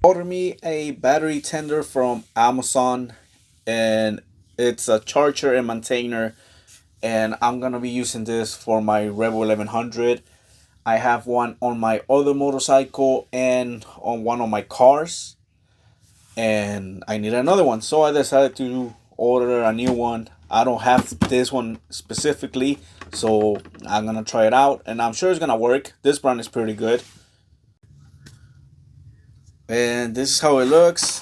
Ordered me a battery tender from Amazon, and it's a charger and maintainer, and I'm gonna be using this for my Rebel 1100. I have one on my other motorcycle and on one of my cars, and I need another one, so I decided to order a new one. I don't have this one specifically, so I'm gonna try it out, and I'm sure it's gonna work. This brand is pretty good, and this is how it looks.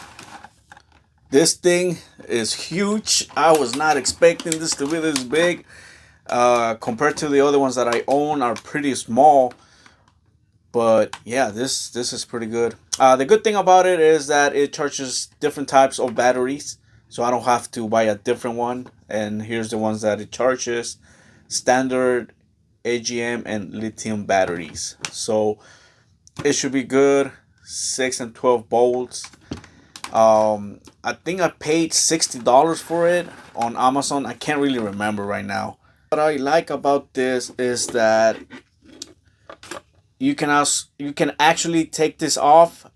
This thing is huge. I was not expecting this to be this big. Compared to the other ones that I own, are pretty small. But yeah, this is pretty good. The good thing about it is that it charges different types of batteries, so I don't have to buy a different one. And here's the ones that it charges: standard, AGM, and lithium batteries. So it should be good. 6 and 12 volts. I think I paid $60 for it on Amazon. I can't really remember right now. What I like about this is that you can actually take this off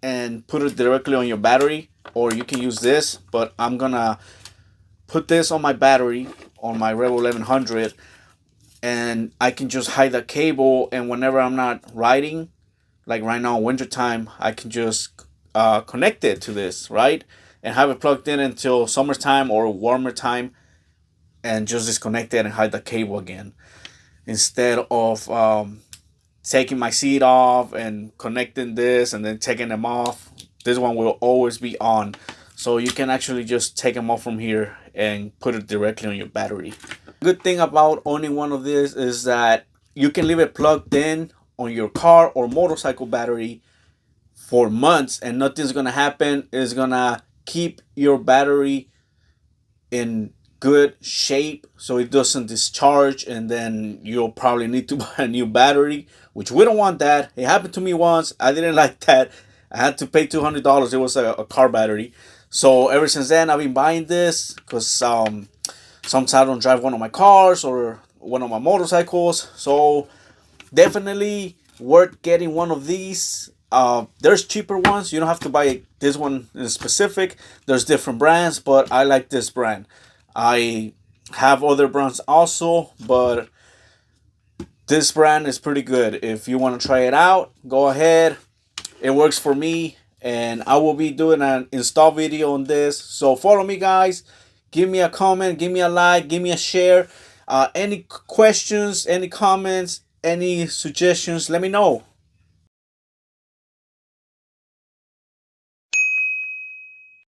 and put it directly on your battery, or you can use this. But I'm gonna put this on my battery on my Rebel 1100, and I can just hide the cable. And whenever I'm not riding, like right now, wintertime, I can just connect it to this, right? And have it plugged in until summertime or warmer time, and just disconnect it and hide the cable again. Instead of taking my seat off and connecting this and then taking them off, this one will always be on. So you can actually just take them off from here and put it directly on your battery. Good thing about owning one of these is that you can leave it plugged in on your car or motorcycle battery for months and nothing's gonna happen. It's gonna keep your battery in good shape so it doesn't discharge, and then you'll probably need to buy a new battery, which we don't want that. It happened to me once. I didn't like that. I had to pay $200. It was a car battery. So ever since then, I've been buying this because sometimes I don't drive one of my cars or one of my motorcycles. So definitely worth getting one of these. There's cheaper ones. You don't have to buy this one in specific. There's different brands, but I like this brand. I have other brands also, but this brand is pretty good. If you want to try it out, go ahead. It works for me, and I will be doing an install video on this. So follow me, guys. Give me a comment, give me a like, give me a share. Any questions, any comments, any suggestions, let me know.